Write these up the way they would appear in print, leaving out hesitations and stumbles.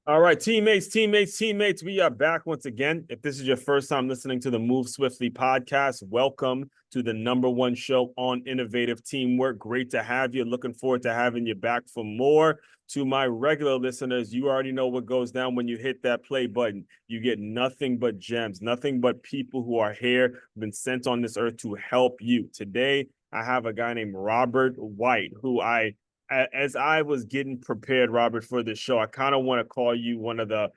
All right, teammates, we are back once again. If this is your first time listening to the Move Swiftly podcast, welcome to the #1 show on innovative teamwork. Great to have you. Looking forward to having you back for more. To my regular listeners, you already know what goes down when you hit that play button. You get nothing but gems, nothing but people who are here, been sent on this earth to help you. Today, I have a guy named Robert White, who as I was getting prepared, Robert, for this show, I kind of want to call you one of the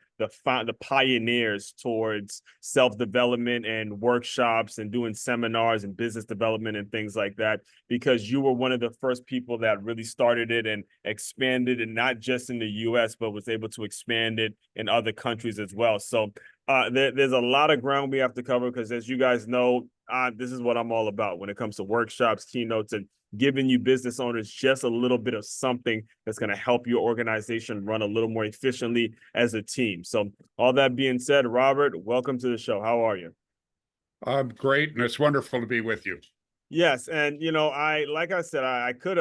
pioneers towards self-development and workshops and doing seminars and business development and things like that, because you were one of the first people that really started it and expanded it, not just in the US, but was able to expand it in other countries as well. So there's a lot of ground we have to cover because, as you guys know, this is what I'm all about when it comes to workshops, keynotes, and giving you business owners just a little bit of something that's going to help your organization run a little more efficiently as a team. So all that being said, Robert, welcome to the show. How are you? I'm great, and it's wonderful to be with you. Yes, and like I said, I could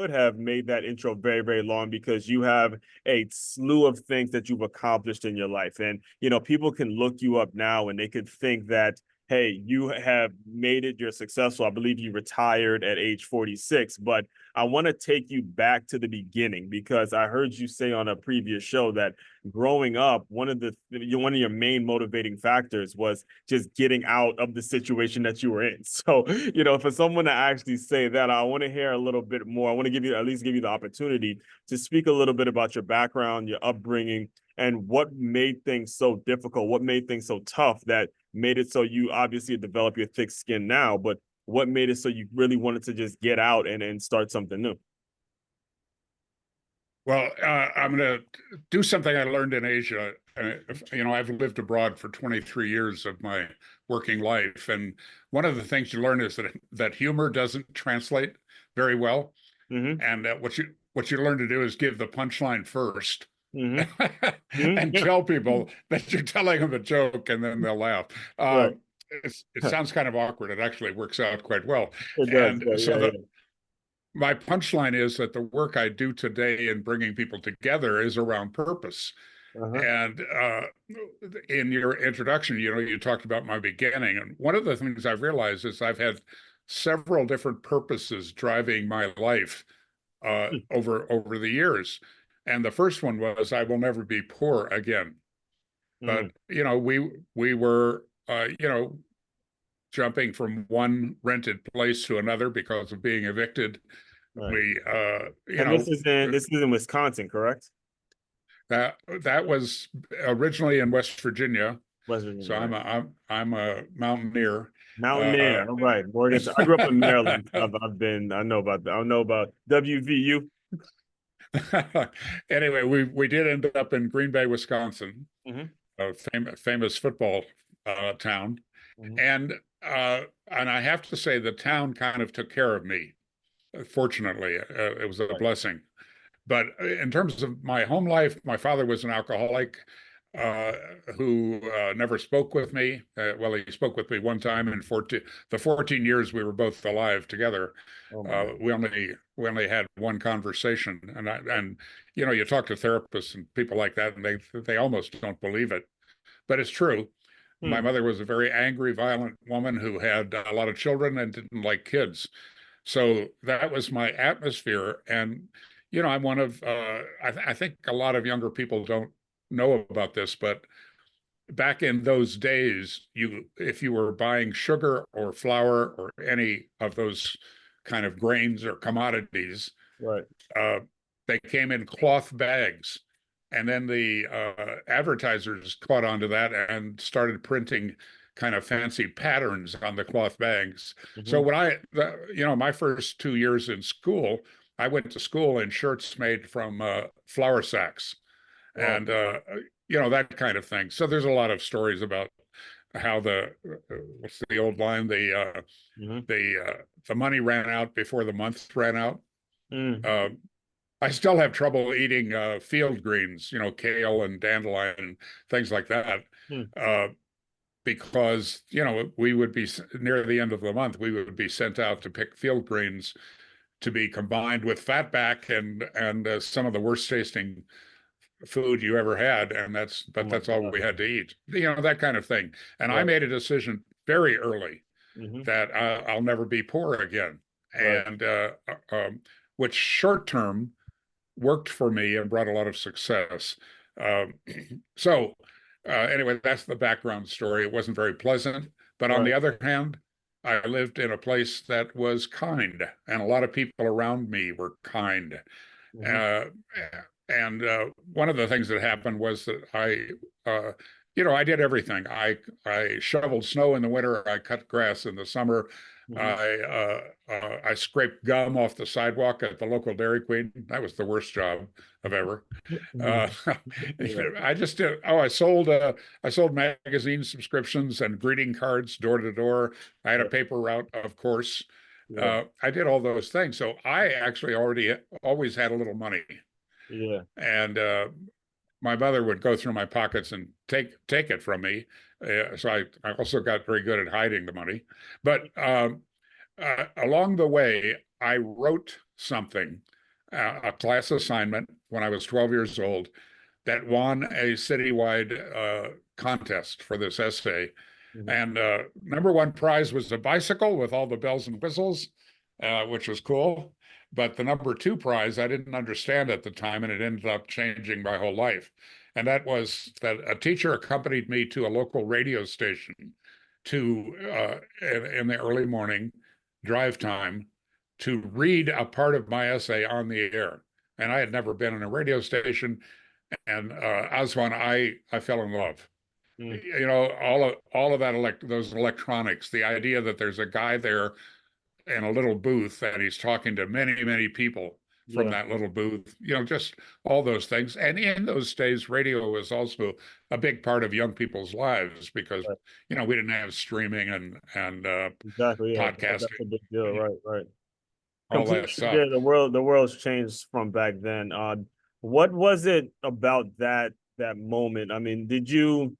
have made that intro very, very long because you have a slew of things that you've accomplished in your life. And people can look you up now and they could think that, hey, you have made it, you're successful. I believe you retired at age 46, but I want to take you back to the beginning because I heard you say on a previous show that growing up, one of your main motivating factors was just getting out of the situation that you were in. So, for someone to actually say that, I want to hear a little bit more. I want to at least give you the opportunity to speak a little bit about your background, your upbringing, and what made things so difficult, what made things so tough that made it so you obviously develop your thick skin now, but what made it so you really wanted to just get out and start something new? Well, I'm going to do something I learned in Asia. I've lived abroad for 23 years of my working life, and one of the things you learn is that humor doesn't translate very well, Mm-hmm. and what you learn to do is give the punchline first. Mm-hmm. Mm-hmm. And Yeah. tell people that you're telling them a joke, and then they'll laugh. Right. It sounds kind of awkward. It actually works out quite well. It does. And Yeah, so yeah, my punchline is that the work I do today in bringing people together is around purpose. yeah. Uh-huh. And in your introduction, you talked about my beginning. And one of the things I've realized is I've had several different purposes driving my life over the years. And the first one was I will never be poor again. But Mm. we were jumping from one rented place to another because of being evicted. Right. We And this is in Wisconsin, correct? that was originally in West Virginia. West Virginia, So right? I'm a mountaineer. Uh, Mountaineer. All right. Morgan. I grew up in Maryland. I know about that. I know about WVU. anyway, we did end up in Green Bay, Wisconsin, Mm-hmm. a famous football town, Mm-hmm. and I have to say the town kind of took care of me. Fortunately, it was a Right. blessing. But in terms of my home life, my father was an alcoholic uh, who never spoke with me. Well, he spoke with me one time in the 14 years we were both alive together. Oh my God. We only had one conversation, and you talk to therapists and people like that, and they almost don't believe it, but it's true. My Hmm. mother was a very angry, violent woman who had a lot of children and didn't like kids. So that was my atmosphere. And, I'm one of, I think a lot of younger people don't know about this, but back in those days, if you were buying sugar or flour or any of those kind of grains or commodities, Right. uh, they came in cloth bags. And then the advertisers caught on to that and started printing kind of fancy patterns on the cloth bags. So Mm-hmm. my first 2 years in school, I went to school in shirts made from flour sacks Wow. and, that kind of thing. So there's a lot of stories about how what's the old line? Mm-hmm. The money ran out before the month ran out. Mm. Uh, I still have trouble eating field greens, kale and dandelion and things like that, Mm. uh, because we would be near the end of the month. We would be sent out to pick field greens to be combined with fatback and some of the worst tasting food you ever had, and Oh my that's all God. we had to eat. That kind of thing. And I Right. made a decision very early Hmm. that I'll never be poor again, Right. and which short term worked for me and brought a lot of success. Um, so anyway, that's the background story. It wasn't very pleasant, but on Right. the other hand, I lived in a place that was kind, and a lot of people around me were kind. Hmm. Uh, and one of the things that happened was that uh, I did everything. I shoveled snow in the winter. I cut grass in the summer. Hmm. I scraped gum off the sidewalk at the local Dairy Queen. That was the worst job of ever. Uh, Yeah. I just did. Oh, I sold magazine subscriptions and greeting cards door to door. I had a Right. paper route, of course. Yeah. I did all those things, so I actually already always had a little money, Yeah. and my mother would go through my pockets and take it from me. So I also got very good at hiding the money. But along the way, I wrote something, a class assignment when I was 12 years old, that won a citywide contest for this essay. Hmm. And number one prize was a bicycle with all the bells and whistles, which was cool. But the number two prize I didn't understand at the time, and it ended up changing my whole life. And that was that a teacher accompanied me to a local radio station to in the early morning drive time to read a part of my essay on the air. And I had never been in a radio station, and Aswan, I fell in love. Mm. All of that those electronics, the idea that there's a guy there in a little booth and he's talking to many people from Yeah. that little booth, just all those things. And in those days, radio was also a big part of young people's lives because Right. we didn't have streaming and Exactly. Yeah. That's a podcasting, big deal. Right. Right. all that Completely. stuff. Yeah. The world's changed from back then. What was it about that moment? I mean, did you?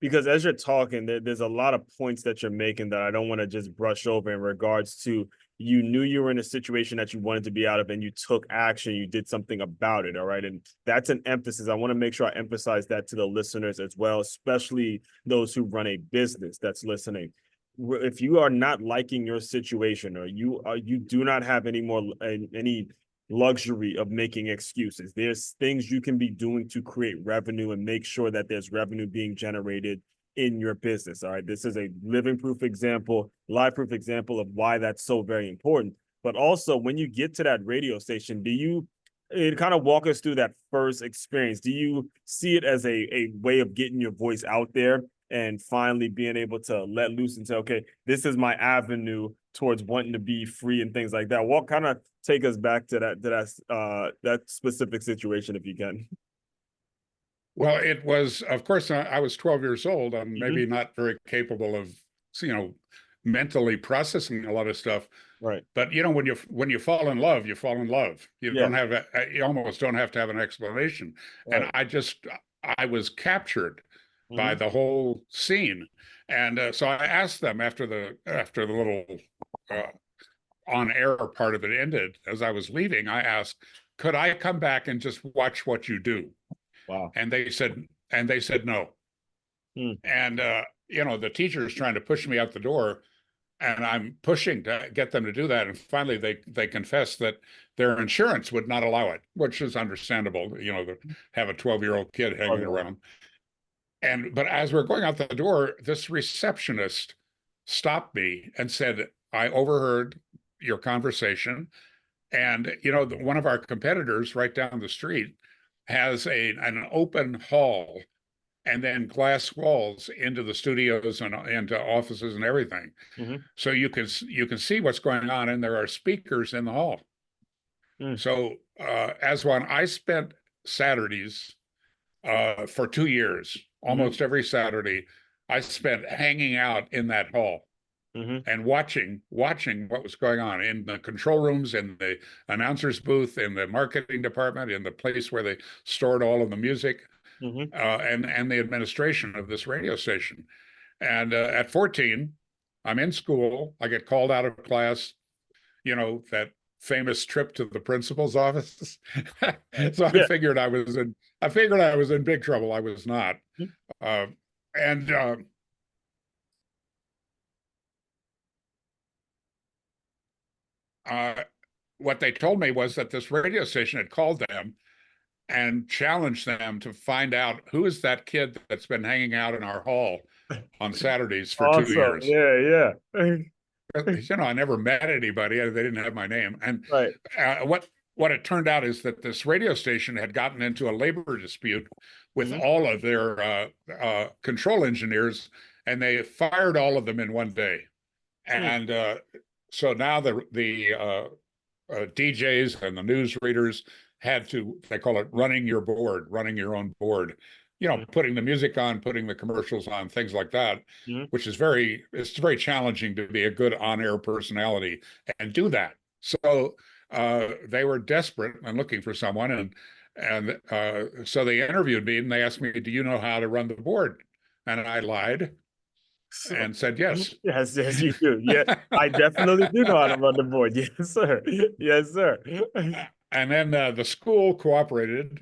Because as you're talking, there's a lot of points that you're making that I don't want to just brush over in regards to you knew you were in a situation that you wanted to be out of and you took action, you did something about it. All right. And that's an emphasis. I want to make sure I emphasize that to the listeners as well, especially those who run a business that's listening. If you are not liking your situation or you do not have any more any luxury of making excuses. There's things you can be doing to create revenue and make sure that there's revenue being generated in your business. All right. This is a living proof example, live proof example of why that's so very important. But also, when you get to that radio station, do you kind of walk us through that first experience? Do you see it as a way of getting your voice out there and finally being able to let loose and say, okay, this is my avenue towards wanting to be free and things like that? What kind of take us back to that specific situation if you can? Well, it was, of course, I was 12 years old and Hmm. maybe not very capable of, you know, mentally processing a lot of stuff. Right. But when you fall in love, you fall in love. Yeah. You almost don't have to have an explanation. And Right. I was captured by Hmm. the whole scene. And so I asked them after the little uh, on air part of it ended, as I was leaving, I asked, could I come back and just watch what you do? Wow. And they said no. Mm. And the teacher's trying to push me out the door, and I'm pushing to get them to do that. And finally, they confessed that their insurance would not allow it, which is understandable. To have a 12-year-old kid Oh, hanging yeah. around. But as we're going out the door, this receptionist stopped me and said, "I overheard your conversation, and one of our competitors right down the street has an open hall and then glass walls into the studios and into offices and everything. Hmm. So you can see what's going on, and there are speakers in the hall. Mm. So as one, I spent Saturdays for 2 years, Hmm. almost every Saturday, I spent hanging out in that hall Hmm. and watching what was going on in the control rooms, in the announcer's booth, in the marketing department, in the place where they stored all of the music, Hmm. and the administration of this radio station. And at 14, I'm in school. I get called out of class. That famous trip to the principal's office. Right. So Yeah. I figured I was in big trouble. I was not. Mhm. Uh, and uh, what they told me was that this radio station had called them and challenged them to find out who is that kid that's been hanging out in our hall on Saturdays for two Awesome. years. Yeah. Yeah. I never met anybody. They didn't have my name. And Right. what it turned out is that this radio station had gotten into a labor dispute with Hmm. all of their control engineers, and they fired all of them in one day. And so now the DJs and the news readers had to, they call it running your board, running your own board, putting the music on, putting the commercials on, things like that, Hmm. which is it's very challenging to be a good on-air personality and do that. So they were desperate and looking for someone. And so they interviewed me and they asked me, do you know how to run the board? And I lied So, and said yes. yes, you do. Yeah, I definitely do know how to run the board. Yes, sir. Yes, sir. And then the school cooperated,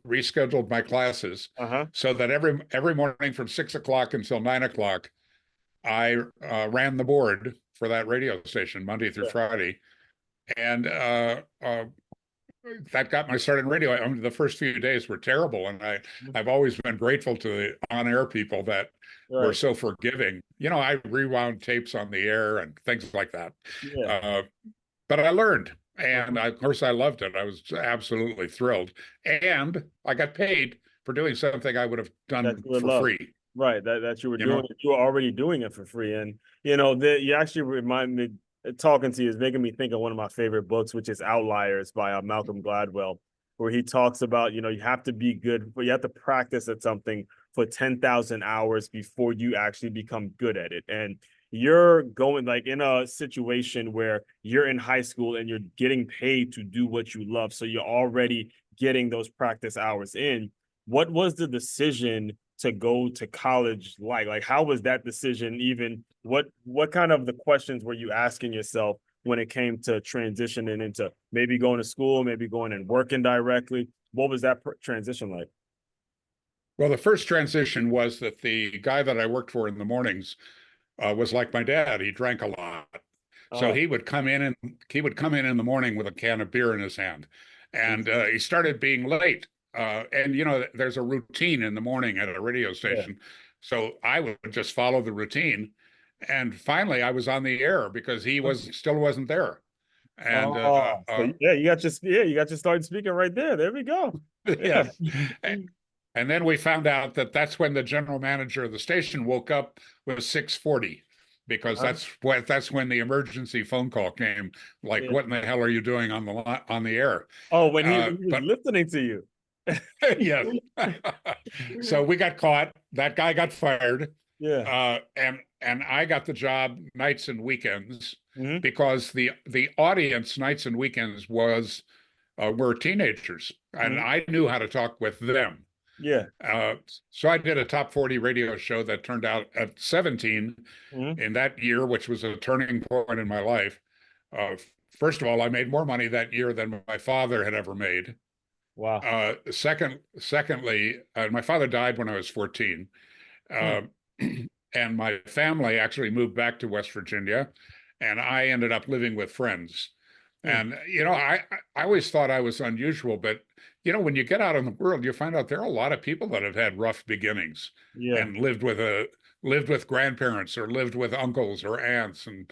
rescheduled my classes Uh-huh. so that every morning from 6 o'clock until 9 o'clock, I ran the board for that radio station Monday through Yeah. Friday, and that got my start in radio. I mean, the first few days were terrible, and I've always been grateful to the on-air people that were Right. so forgiving. I rewound tapes on the air and things like that. Yeah. Uh, but I learned, and Uh-huh. of course I loved it. I was absolutely thrilled, and I got paid for doing something I would have That done you would for love. free. Right. That you were You doing know, it. You were already doing it for free. And you actually remind me talking to you is making me think of one of my favorite books, which is Outliers by Malcolm Gladwell, where he talks about, you have to be good, but you have to practice at something for 10,000 hours before you actually become good at it. And you're going like in a situation where you're in high school and you're getting paid to do what you love. So you're already getting those practice hours in. What was the decision to go to college like? Like, how was that decision even? What kind of the questions were you asking yourself when it came to transitioning into maybe going to school, maybe going and working directly? What was that transition like? well, the first transition was that the guy that I worked for in the mornings was like my dad. He drank a lot. So Oh, he would come in the morning with a can of beer in his hand, and mhm. he started being late. And there's a routine in the morning at a radio Yeah. station, so I would just follow the routine. And finally, I was on the air because he was still wasn't there. And Oh, so yeah, you got your start speaking right there. There we go. Yeah. yes, and then we found out that that's when the general manager of the station woke up with 6:40 because Uh-huh. that's when the emergency phone call came. Like, Yeah. what in the hell are you doing on the air? Oh, when he was But listening to you. yes, so we got caught. That guy got fired, Yeah. and I got the job nights and weekends Hmm. because the audience nights and weekends were teenagers, and Hmm. I knew how to talk with them. Yeah. Uh, so I did a top 40 radio show that turned out at 17 Hmm. in that year, which was a turning point in my life. Uh, First of all, I made more money that year than my father had ever made. Wow. Secondly, my father died when I was 14. Hmm. Uh, and my family actually moved back to West Virginia, and I ended up living with friends. Hmm. And I always thought I was unusual, but when you get out in the world, you find out there are a lot of people that have had rough beginnings Yeah. and lived with grandparents or lived with uncles or aunts, and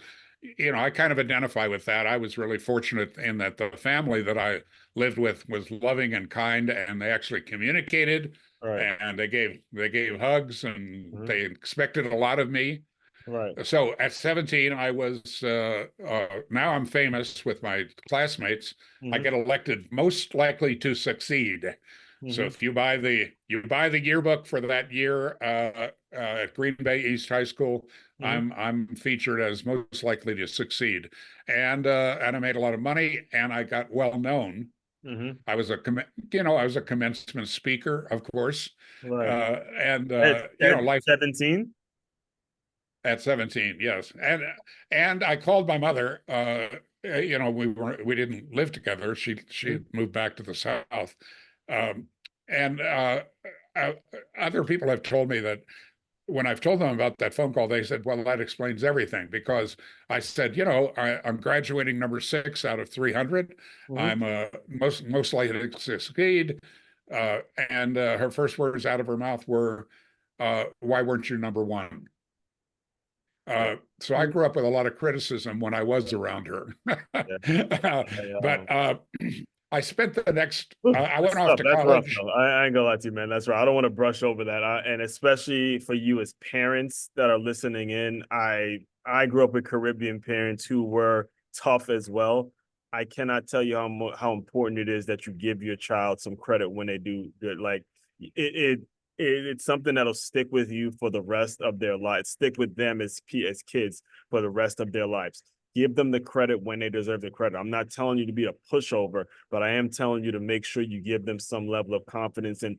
I kind of identify with that. I was really fortunate in that the family that I lived with was loving and kind, and they actually communicated, Right. and they gave hugs, and Hmm. they expected a lot of me. Right. So at 17, I was now I'm famous with my classmates. I Hmm. get elected most likely to succeed. So Hmm. if you buy the yearbook for that year at Green Bay East High School, Hmm. I'm featured as most likely to succeed, and I made a lot of money, and I got well known. Hmm. I was a commencement speaker, of course, Right. and At life 17? at 17, yes. And I called my mother we didn't live together. She Mhm. moved back to the South. Um, and uh, Other people have told me that when I've told them about that phone call, they said, well, that explains everything, because I said, I'm graduating number 6 out of 300. Mhm. I'm most likely to succeed. And Her first words out of her mouth were, why weren't you number 1? So I Mhm. grew up with a lot of criticism when I was around her. Yeah. Yeah. But I spent the next, Oof, I went that's off tough. to That's rough college. though. I ain't gonna lie to you, man. That's right. I don't want to brush over that. And especially for you as parents that are listening in, I grew up with Caribbean parents who were tough as well. I cannot tell you how important it is that you give your child some credit when they do good. Like it's something that'll stick with you for the rest of their lives. Stick with them as kids for the rest of their lives. Give them the credit when they deserve the credit. I'm not telling you to be a pushover, but I am telling you to make sure you give them some level of confidence and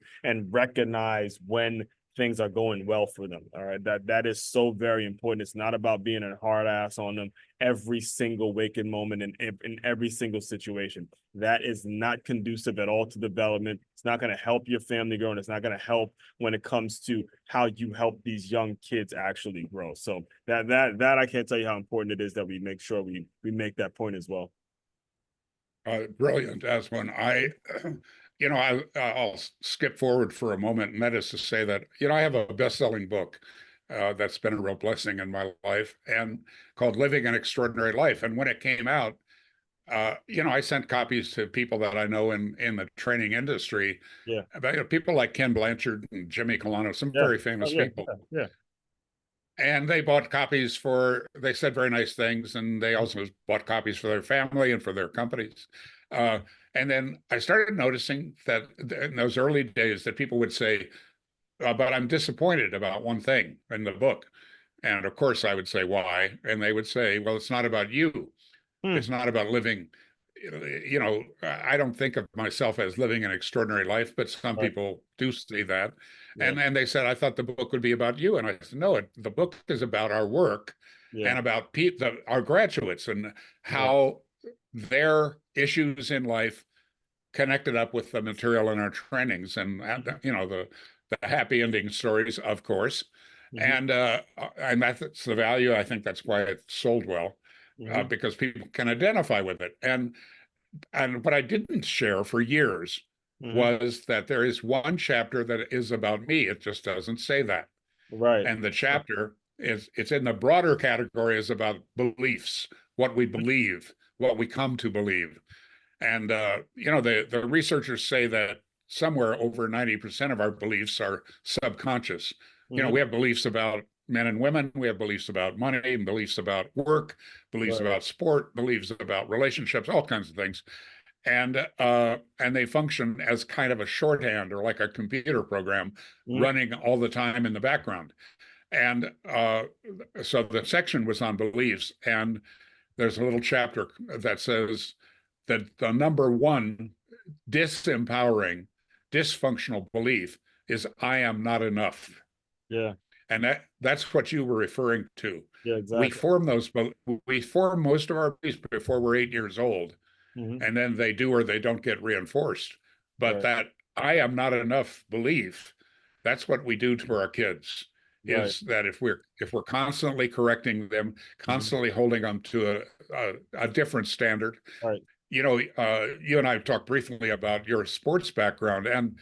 recognize when things are going well for them. All right. That is so very important. It's not about being a hard ass on them every single waking moment in every single situation. That is not conducive at all to development. It's not going to help your family grow, and it's not going to help when it comes to how you help these young kids actually grow. So that I can't tell you how important it is that we make sure we make that point as well. Brilliant, Aswin. I'll skip forward for a moment, and that is to say that, I have a best-selling book that's been a real blessing in my life, and called Living an Extraordinary Life. And when it came out, I sent copies to people that I know in the training industry, Yeah. about, people like Ken Blanchard and Jimmy Colano, some Yeah. very Oh famous yeah. people. Yeah. And they bought copies they said very nice things, and they also bought copies for their family and for their companies. Uh, and then I started noticing that in those early days that people would say, but I'm disappointed about one thing in the book. And of course I would say, why? And they would say, well, it's not about you. Hmm. It's not about living. I don't think of myself as living an extraordinary life, but some Right. people do see that. Yeah. And they said, I thought the book would be about you. And I said, no, the book is about our work, Yeah. and about our graduates, and Right. how their issues in life connected up with the material in our trainings, and Mhm. the happy ending stories, of course. Mhm. And that's the value. I think that's why it sold well, Mhm. because people can identify with it. And what I didn't share for years Mhm. was that there is one chapter that is about me. It just doesn't say that. Right. And the chapter it's in the broader category, is about beliefs, what we believe, what we come to believe. And the researchers say that somewhere over 90% of our beliefs are subconscious. Mhm. We have beliefs about men and women, we have beliefs about money, beliefs about work, beliefs Right. about sport, beliefs about relationships, all kinds of things. And they function as kind of a shorthand, or like a computer program Mhm. running all the time in the background. And So the section was on beliefs, and there's a little chapter that says that the number one disempowering, dysfunctional belief is, I am not enough. Yeah. And that's what you were referring to. Yeah. We Exactly. form those, we form most of our beliefs before we're 8 years old, Mhm. and then they do or they don't get reinforced. But Right. that I am not enough belief, that's what we do to our kids. Right. Is that if we're constantly correcting them, Mhm. constantly holding them to a different standard. Right. You and I talked briefly about your sports background, and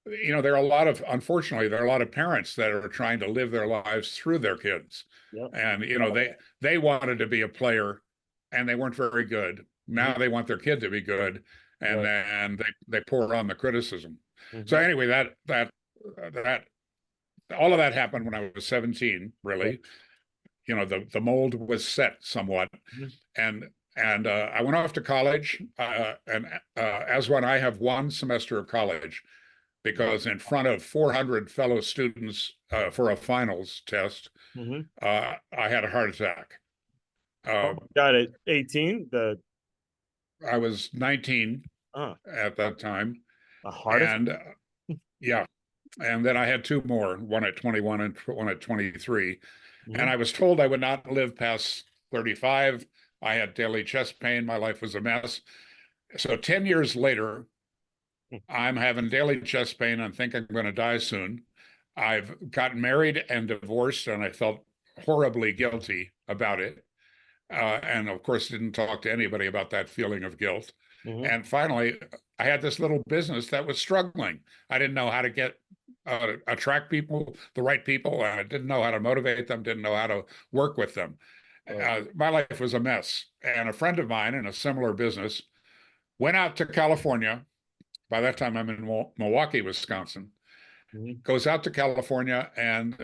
unfortunately, there are a lot of parents that are trying to live their lives through their kids, Yep. and they wanted to be a player, and they weren't very good. Mhm. Now they want their kid to be good, and Right. then they pour on the criticism. So Mhm. anyway, that all of that happened when I was 17. Right. Really, the mold was set somewhat, Mhm. and I went off to college. And As when I have one semester of college, because in front of 400 fellow students for a finals test, Mhm. I had a heart attack. Oh Uh, my God, at 18, I was 19 uh, at that time, the hardest. and yeah, and then I had two more, one at 21 and one at 23. And Mhm. I was told I would not live past 35. I had daily chest pain. My life was a mess. So 10 years later, I'm having daily chest pain and think I'm going to die soon. I've gotten married and divorced, and I felt horribly guilty about it. And of course, didn't talk to anybody about that feeling of guilt. Mm-hmm. And finally, I had this little business that was struggling. I didn't know how to attract people, the right people. And I didn't know how to motivate them, didn't know how to work with them. Right. My life was a mess. And a friend of mine in a similar business went out to California. By that time, I'm in Milwaukee, Wisconsin. Mm-hmm. Goes out to California and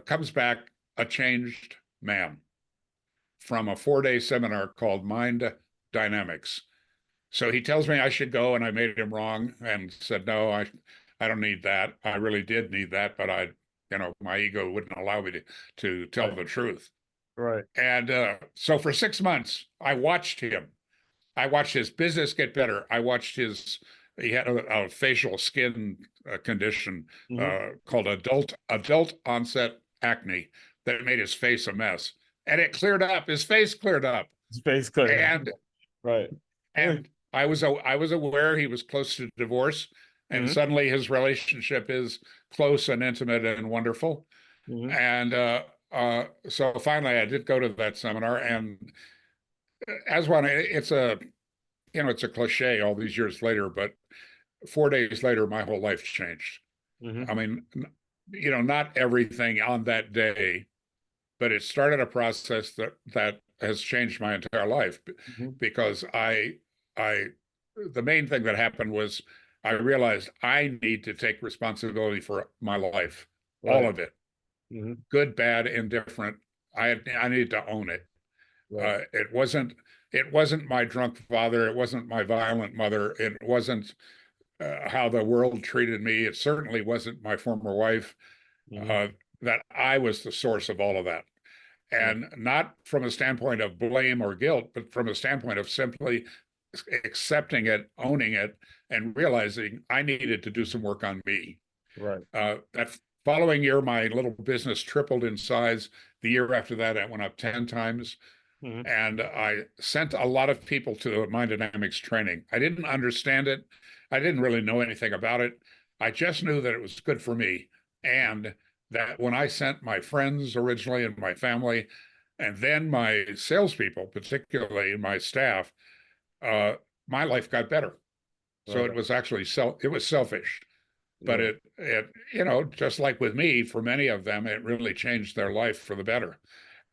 comes back a changed man from a 4-day seminar called Mind Dynamics. So he tells me I should go, and I made him wrong and said, no, I don't need that. I really did need that, but my ego wouldn't allow me to tell Right. the truth. Right. And so for 6 months, I watched him. I watched his business get better. He had a facial skin condition Mm-hmm. called adult onset acne that made his face a mess. And it cleared up. His face cleared up. Space clear. And Right. and I was aware he was close to divorce, and Mm-hmm. suddenly his relationship is close and intimate and wonderful. Mm-hmm. And so finally, I did go to that seminar, and as one, it's a cliche all these years later, but 4 days later, my whole life changed. Mm-hmm. I mean, not everything on that day, but it started a process that has changed my entire life Mm-hmm. because I the main thing that happened was I realized I need to take responsibility for my life, all Right. of it, Mm-hmm. good, bad, indifferent. I need to own it. Right. It wasn't my drunk father. It wasn't my violent mother. It wasn't how the world treated me. It certainly wasn't my former wife. Mm-hmm. Uh, that I was the source of all of that. Right. And not from a standpoint of blame or guilt, but from a standpoint of simply accepting it, owning it, and realizing I needed to do some work on me. Right. That following year, my little business tripled in size. The year after that, it went up 10 times. Mm-hmm. And I sent a lot of people to mind dynamics training. I didn't understand it. I didn't really know anything about it. I just knew that it was good for me. And that when I sent my friends originally and my family, and then my salespeople, particularly my staff, uh, my life got better. So Right. it was actually it was selfish, but Yeah. just like with me, for many of them, it really changed their life for the better.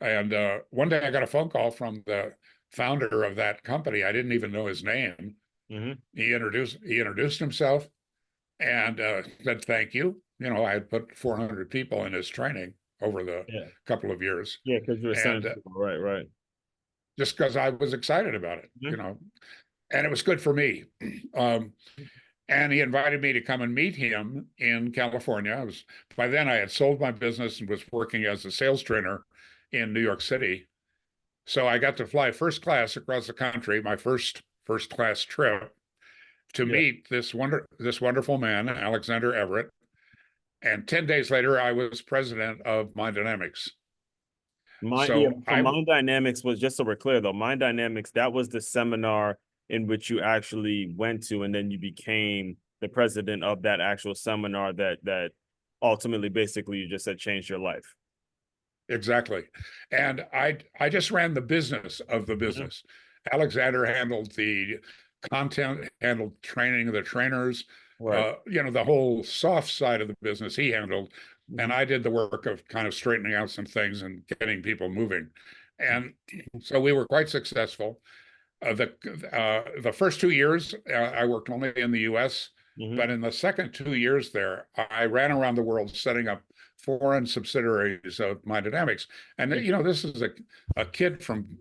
And one day I got a phone call from the founder of that company. I didn't even know his name. Mm-hmm. He introduced himself and said thank you. I had put 400 people in his training over the Yeah. couple of years, Yeah. Because you're and sending people. Right. Right. just because I was excited about it, Mm-hmm. and it was good for me. Um, and he invited me to come and meet him in California. By then I had sold my business and was working as a sales trainer in New York City. So I got to fly first class across the country, my first class trip, to Yeah. meet this wonderful man, Alexander Everett. And 10 days later, I was president of Mind Dynamics. Yeah, So so Mind Dynamics was, just so we're clear though, Mind Dynamics, that was the seminar in which you actually went to, and then you became the president of that actual seminar that ultimately basically you just said changed your life. exactly. And I just ran the business of the Mhm. business. Alexander handled the content, handled training of the trainers, Right. the whole soft side of the business he handled. And Mhm. I did the work of kind of straightening out some things and getting people moving. And so we were quite successful. The first 2 years, I worked only in the U.S., Mhm. but in the second 2 years there, I ran around the world setting up foreign subsidiaries of My Dynamics. And Yeah. this is a kid from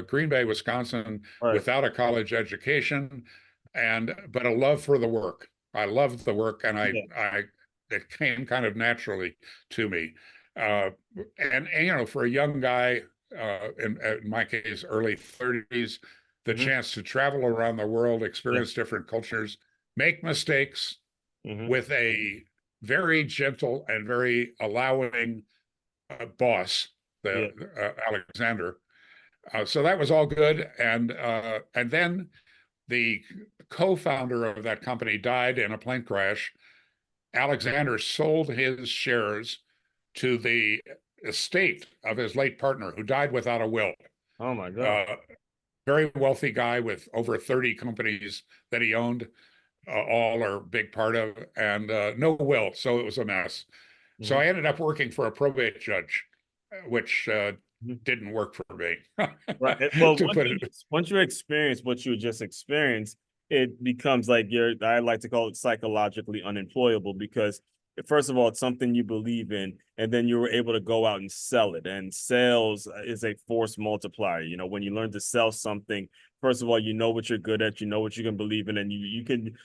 Green Bay, Wisconsin, Right. without a college education, but a love for the work. I loved the work, and Yeah. it came kind of naturally to me. Uh, and for a young guy, in my case, early 30s, the Mhm. chance to travel around the world, Yeah. experience different cultures, make mistakes Mhm. with a very gentle and very allowing boss, the Yeah. Alexander. So that was all good. And then the co-founder of that company died in a plane crash. Alexander sold his shares to the estate of his late partner, who died without a will. Oh my God. Uh, Very wealthy guy with over 30 companies that he owned, all or big part of, and no will. So it was a mess. So Mhm. I ended up working for a probate judge, which Mhm. didn't work for me, Right. Well, to put it. once you experience what you just experienced, it becomes like I like to call it psychologically unemployable because first of all, it's something you believe in, and then you were able to go out and sell it. And sales is a force multiplier. You know, when you learn to sell something, first of all, you know what you're good at, you know what you can believe in, and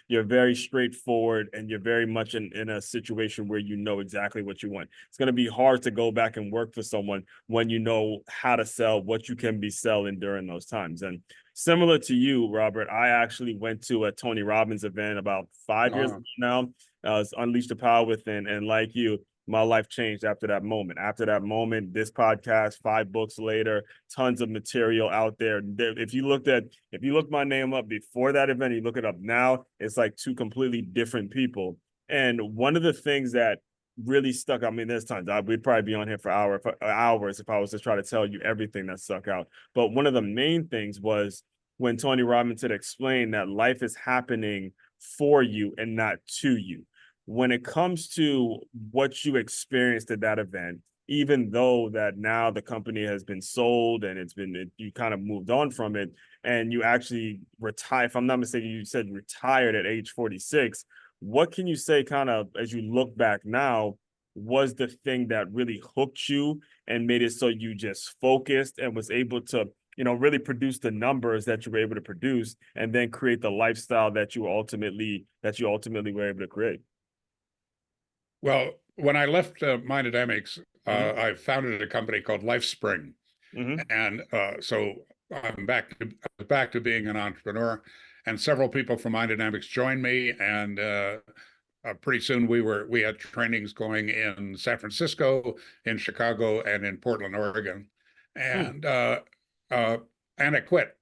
you're very straightforward and you're very much in a situation where you know exactly what you want. It's going to be hard to go back and work for someone when you know how to sell, what you can be selling during those times. And similar to you, Robert, I actually went to a Tony Robbins event about 5 years ago now. It's Unleash the Power Within. And like you, my life changed after that moment. After that moment, this podcast, 5 books later, tons of material out there. If you look my name up before that event, you look it up now, it's like two completely different people. And one of the things that really stuck. I mean, there's times we'd probably be on here for hours if I was to try to tell you everything that stuck out. But one of the main things was when Tony Robbins had explained that life is happening for you and not to you. When it comes to what you experienced at that event, even though that now the company has been sold and you kind of moved on from it and you actually retire, if I'm not mistaken, you said retired at age 46. What can you say kind of as you look back now was the thing that really hooked you and made it so you just focused and was able to, really produce the numbers that you were able to produce and then create the lifestyle that you ultimately were able to create? Well, when I left Mindedemics, Mm-hmm. I founded a company called LifeSpring, Mm-hmm. and so I'm back to being an entrepreneur. And several people from Mindedemics joined me, and pretty soon we had trainings going in San Francisco, in Chicago, and in Portland, Oregon, and uh, uh, and I quit.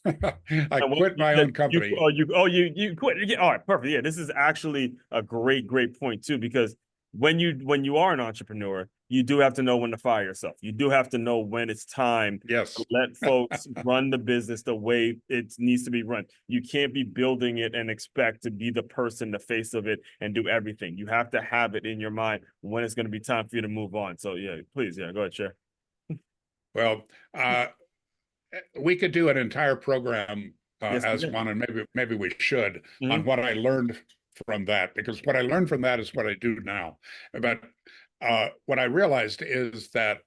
I And what quit my own company. you quit. Yeah, all right, perfect. Yeah, this is actually a great point too, because when you are an entrepreneur, you do have to know when to fire yourself. You do have to know when it's time to Yes. let folks run the business the way it needs to be run. You can't be building it and expect to be the person, the face of it, and do everything. You have to have it in your mind when it's going to be time for you to move on. So yeah, please, yeah, go ahead, share. Well, we could do an entire program Yes, as yeah. one, and maybe we should, on Mm-hmm. what I learned from that, because what I learned from that is what I do now. But what I realized is that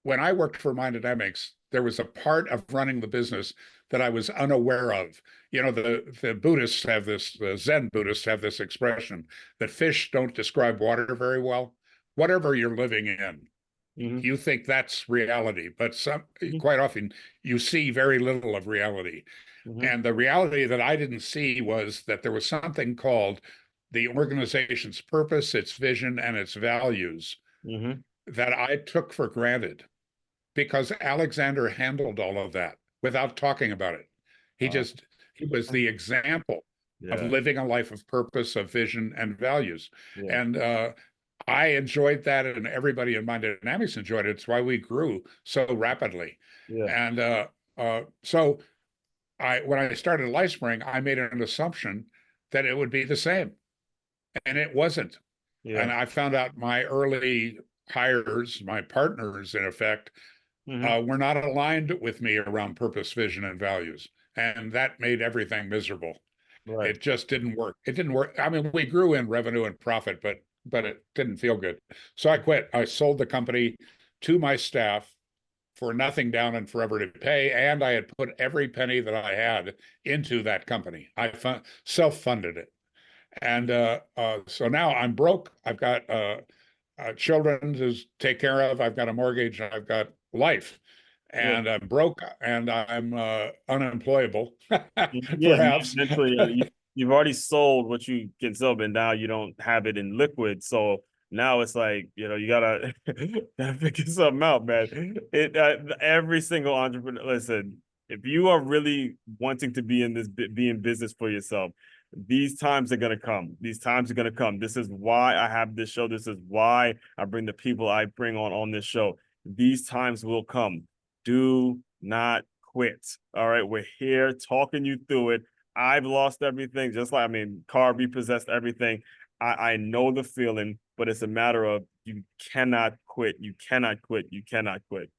when I worked for Mindedemics, there was a part of running the business that I was unaware of. You know, the Buddhists have this, the Zen Buddhists have this expression that fish don't describe water very well. Whatever you're living in, Mm-hmm. you think that's reality, but quite often you see very little of reality. Mm-hmm. And the reality that I didn't see was that there was something called the organization's purpose, its vision, and its values Mm-hmm. that I took for granted because Alexander handled all of that without talking about it. He Uh, just, he was the example of yeah, living a life of purpose, of vision, and values. yeah, And I enjoyed that, and everybody in Mind Dynamics enjoyed it. It's why we grew so rapidly. yeah, And so when I started LifeSpring, I made an assumption that it would be the same, and it wasn't. yeah. And I found out my early hires, my partners, in effect, Mm-hmm. were not aligned with me around purpose, vision, and values. And that made everything miserable. Right. It just didn't work. It didn't work. I mean, we grew in revenue and profit, but it didn't feel good. So I quit. I sold the company to my staff for nothing down and forever to pay, and I had put every penny that I had into that company. I self-funded it, and so now I'm broke. I've got children to take care of. I've got a mortgage. I've got life, Yeah. and I'm broke, and I'm unemployable, Yeah. perhaps. Eventually, you've already sold what you can sell, but now you don't have it in liquid. So Now it's like, you gotta gotta figure something out, man. Every single entrepreneur, listen, if you are really wanting to be in business for yourself, these times are gonna come. These times are gonna come. This is why I have this show. This is why I bring the people I bring on this show. These times will come. Do not quit. All right, we're here talking you through it. I've lost everything, just like, I mean, car repossessed everything. I know the feeling, but it's a matter of you cannot quit. You cannot quit. You cannot quit.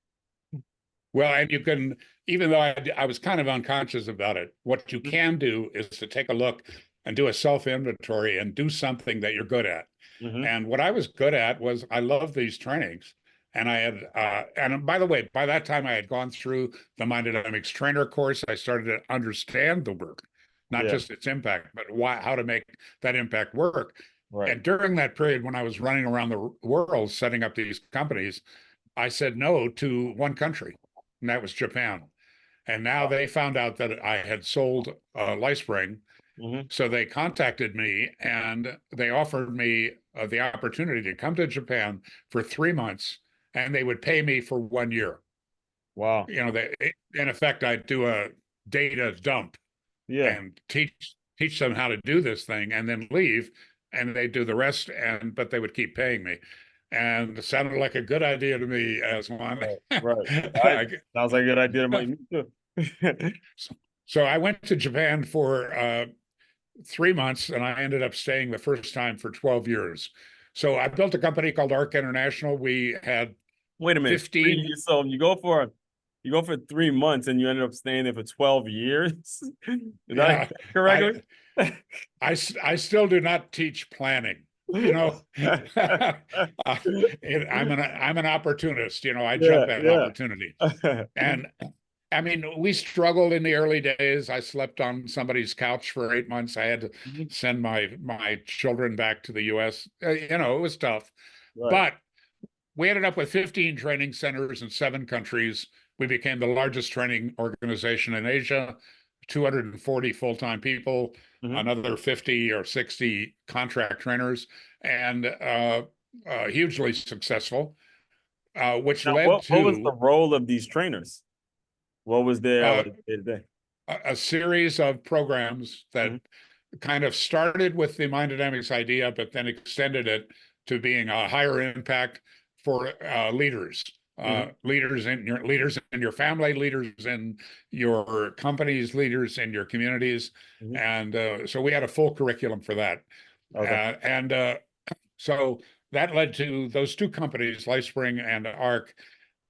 Well, and you can, even though I was kind of unconscious about it, what you Mhm. can do is to take a look and do a self inventory and do something that you're good at. Mhm. And what I was good at was I love these trainings. And I had, and by the way, by that time I had gone through the Mind Dynamics trainer course. I started to understand the work, not Yeah. just its impact, but how to make that impact work. Right. And during that period, when I was running around the world setting up these companies, I said no to one country, and that was Japan. And now they found out that I had sold LifeSpring. Mhm. So they contacted me and they offered me the opportunity to come to Japan for 3 months, and they would pay me for 1 year. Wow. You know, in effect, I'd do a data dump Yeah. and teach them how to do this thing and then leave, and they do the rest. And but they would keep paying me, and it sounded like a good idea to me as one. Right. Right. Sounds like a good idea to me too. So I went to Japan for 3 months, and I ended up staying the first time for 12 years. So I built a company called Arc International. We had Wait a minute. 15. So you go for 3 months and you ended up staying there for 12 years. Is that Yeah, correctly? I I still do not teach planning. You know, I'm an opportunist. You know, I Yeah, jump at yeah. opportunity. And I mean, we struggled in the early days. I slept on somebody's couch for 8 months. I had to Mhm. send my children back to the U.S. You know, it was tough, Right. but we ended up with 15 training centers in 7 countries. We became the largest training organization in Asia, 240 full-time people, Mhm. another 50 or 60 contract trainers, and hugely successful, which Now, led what was the to role of these trainers? What was their uh, like day to day? a series of programs that Mhm. kind of started with the mind dynamics idea, but then extended it to being a higher impact for leaders, Mhm. leaders in your family, leaders in your companies, leaders in your communities, Mhm. and so we had a full curriculum for that, Okay. and so that led to those two companies, LifeSpring and Arc,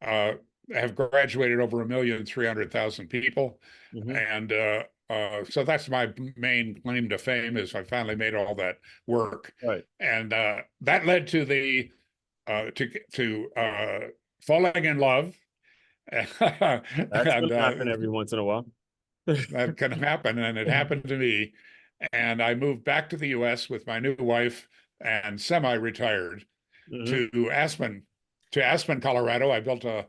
uh, have graduated over 1,300,000 people, Mhm. and so that's my main claim to fame is I finally made all that work, Right. and that led to the falling in love, That's and gonna happen every once in a while. that can happen, and it happened to me, and I moved back to the U.S. with my new wife and semi-retired Mhm. to Aspen, Colorado. I built a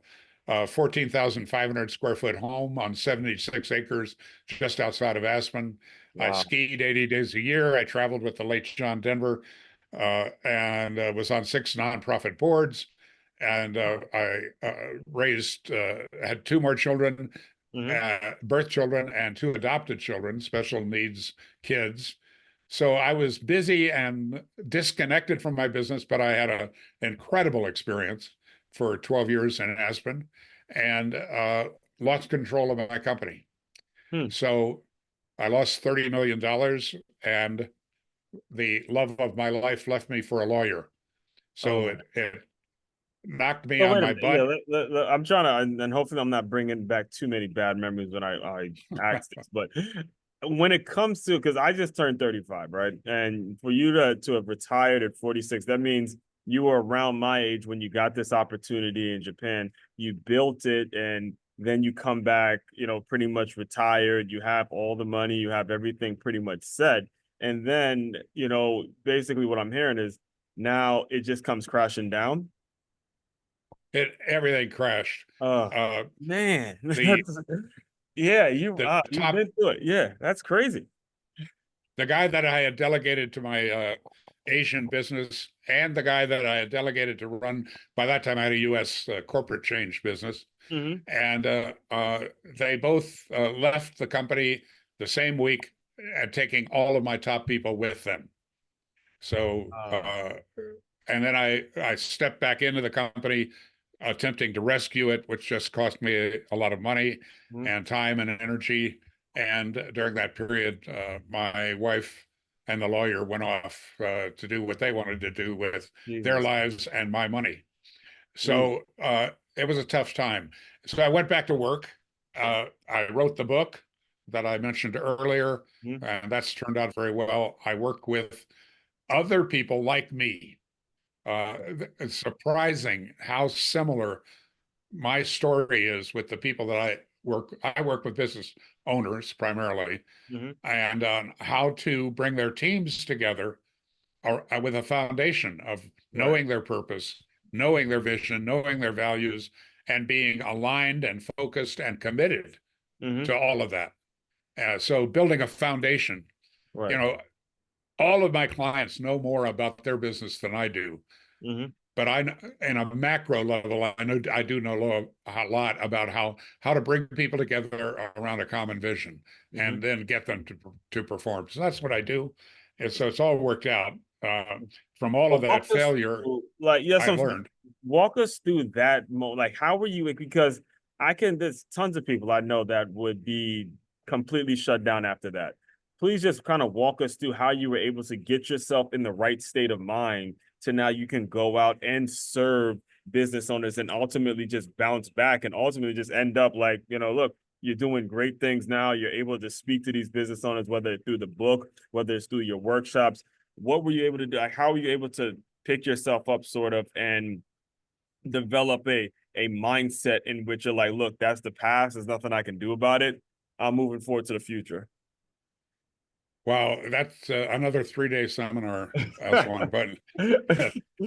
14,500 square foot home on 76 acres just outside of Aspen. I Wow. skied 80 days a year. I traveled with the late John Denver, and was on 6 nonprofit boards. And I had two more children, Mhm. birth children, and two adopted children, special needs kids. So I was busy and disconnected from my business, but I had an incredible experience for 12 years in Aspen, and lost control of my company. Hmm. So I lost $30 million, and the love of my life left me for a lawyer. Oh So my. it knocked me So on wait a my minute. Yeah, butt. I'm trying to, and hopefully I'm not bringing back too many bad memories when I ask this. But when it comes to, because I just turned 35, right? And for you to have retired at 46, that means you were around my age when you got this opportunity in Japan. You built it, and then you come back, pretty much retired. You have all the money, you have everything pretty much set. And then, basically what I'm hearing is now it just comes crashing down. Everything crashed. Oh Uh, man, the yeah, you've the you've top been through it. Yeah, that's crazy. the guy that I had delegated to my Asian business, and the guy that I had delegated to run. By that time, I had a U.S. Corporate change business, Mm-hmm. and they both left the company the same week, and taking all of my top people with them. So, and then I stepped back into the company, attempting to rescue it, which just cost me a lot of money Mm-hmm. and time and energy. And during that period, my wife and the lawyer went off to do what they wanted to do with their Jesus. lives and my money. Mm-hmm. So it was a tough time. So I went back to work. I wrote the book that I mentioned earlier, and that's turned out very well. I work with other people like me. It's surprising how similar my story is with the people that I work. I work with business owners primarily, Mm-hmm. and on how to bring their teams together with a foundation of Right. knowing their purpose, knowing their vision, knowing their values, and being aligned and focused and committed Mm-hmm. to all of that. So building a foundation, you Right. know, all of my clients know more about their business than I do. Mm-hmm. But in a macro level, I do know a lot about how to bring people together around a common vision, Mm-hmm. and then get them to perform. So that's what I do, and so it's all worked out. From all of But walk that us failure, through, like, yes, I learned. walk us through that like, how were you? Because there's tons of people I know that would be completely shut down after that. Please just kind of walk us through how you were able to get yourself in the right state of mind to now you can go out and serve business owners and ultimately just bounce back and ultimately just end up like, look, you're doing great things now. You're able to speak to these business owners, whether it's through the book, whether it's through your workshops. What were you able to do? Like, how were you able to pick yourself up sort of and develop a mindset in which you're like, look, that's the past. There's nothing I can do about it. I'm moving forward to the future. Well, that's another 3-day seminar, one. But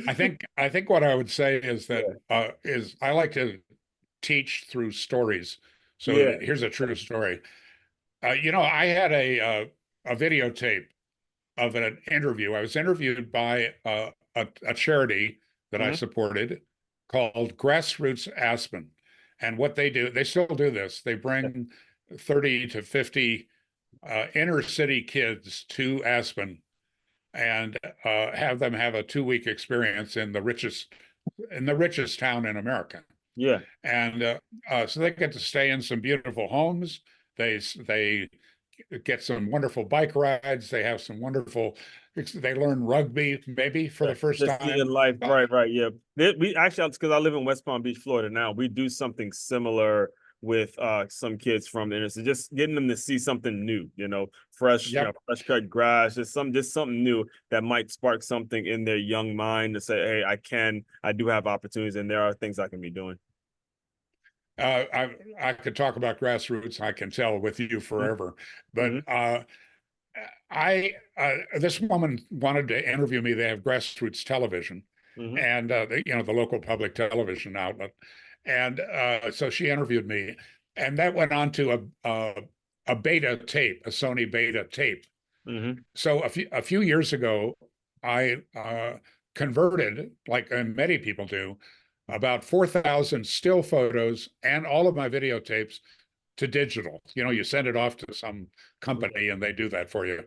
I think what I would say is that Yeah. I like to teach through stories. So Yeah. here's a true story. I had a videotape of an interview. I was interviewed by a charity that I Mm-hmm. supported called Grassroots Aspen. And what they do, they still do this. They bring 30 to 50 inner city kids to Aspen, and have them have a 2-week experience in the richest town in America. Yeah. And so they get to stay in some beautiful homes. They get some wonderful bike rides. They have some wonderful. They learn rugby maybe for Yeah, the first just seeing time. life, right, right, yeah. We actually, because I live in West Palm Beach, Florida now, we do something similar with some kids from the inner city, just getting them to see something new, fresh, Yep. fresh cut grass, just something new that might spark something in their young mind to say, hey, I do have opportunities, and there are things I can be doing. I could talk about grassroots. I can tell with you forever, but Mm-hmm. I this woman wanted to interview me. They have grassroots television, Mm-hmm. and the local public television outlet, and so she interviewed me, and that went on to a beta tape, a Sony beta tape. Mm-hmm. So a few years ago, I converted, like many people do, about 4,000 still photos and all of my videotapes to digital. You send it off to some company and they do that for you.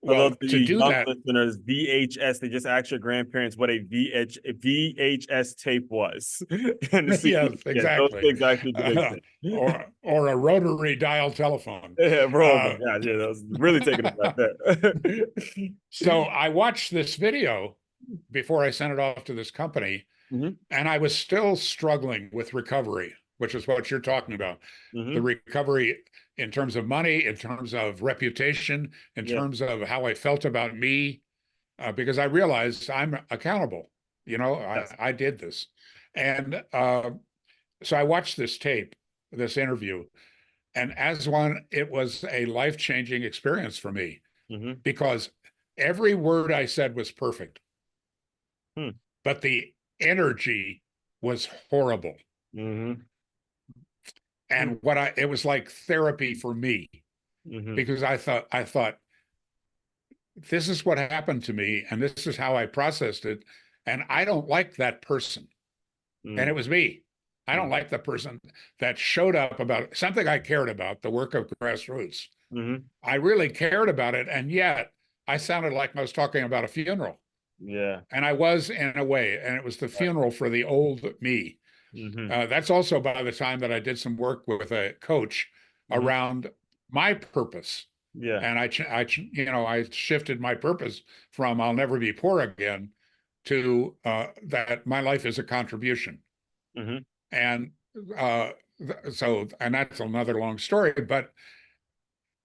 For those Well, of to you do young that, listeners, VHS, they just asked your grandparents what a VHS tape was. And to see, yes, yeah, those exactly, things actually did exist. or a rotary dial telephone. Yeah, bro, oh my Uh, God, yeah, that was really taking it back there. so I watched this video before I sent it off to this company, Hmm. and I was still struggling with recovery, which is what you're talking about. The Hmm. recovery in terms of money, in terms of reputation, in Yeah, terms of how I felt about me, because I realized I'm accountable. yes. I did this. And so I watched this tape, this interview, and it was a life changing experience for me Hmm. because every word I said was perfect, Hmm. but the energy was horrible. Hmm. And it was like therapy for me Hmm. because I thought this is what happened to me, and this is how I processed it, and I don't like that person. And Mm, it was me. I don't mm, like the person that showed up about something I cared about, the work of grassroots. mm-hmm. I really cared about it, and yet I sounded like I was talking about a funeral. Yeah. And I was, in a way, and it was the funeral for the old me. Mm-hmm. That's also by the time that I did some work with a coach Mm-hmm. around my purpose. Yeah. And I shifted my purpose from "I'll never be poor again" to that my life is a contribution. Mm-hmm. And uh, and that's another long story, but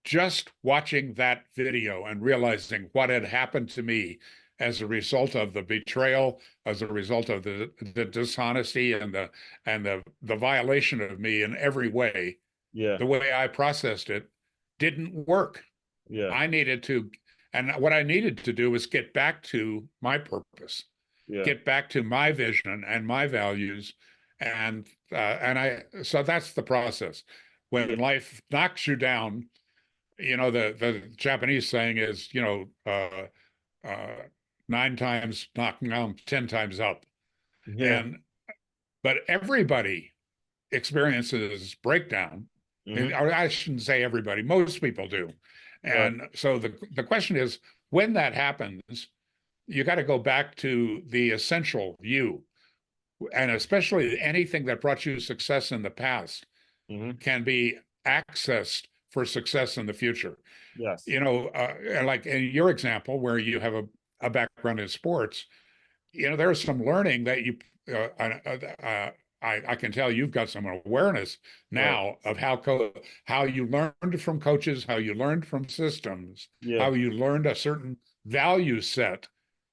just watching that video and realizing what had happened to me as a result of the betrayal, as a result of the dishonesty and the violation of me in every way, Yeah. the way I processed it didn't work. Yeah. I needed to, and what I needed to do was get back to my purpose, Yeah. get back to my vision and my values, so that's the process. Yeah. When life knocks you down, the Japanese saying is, uh, 9 times knocked down, 10 times up, Yeah. and but everybody experiences breakdown. Mm-hmm. I shouldn't say everybody, most people do. Right. And so the question is, when that happens, you got to go back to the essential you, and especially anything that brought you success in the past Mm-hmm. can be accessed for success in the future. Yes. Like in your example, where you have a background in sports, there's some learning that I can tell you've got some awareness Right. now of how you learned from coaches, how you learned from systems, Yeah. how you learned a certain value set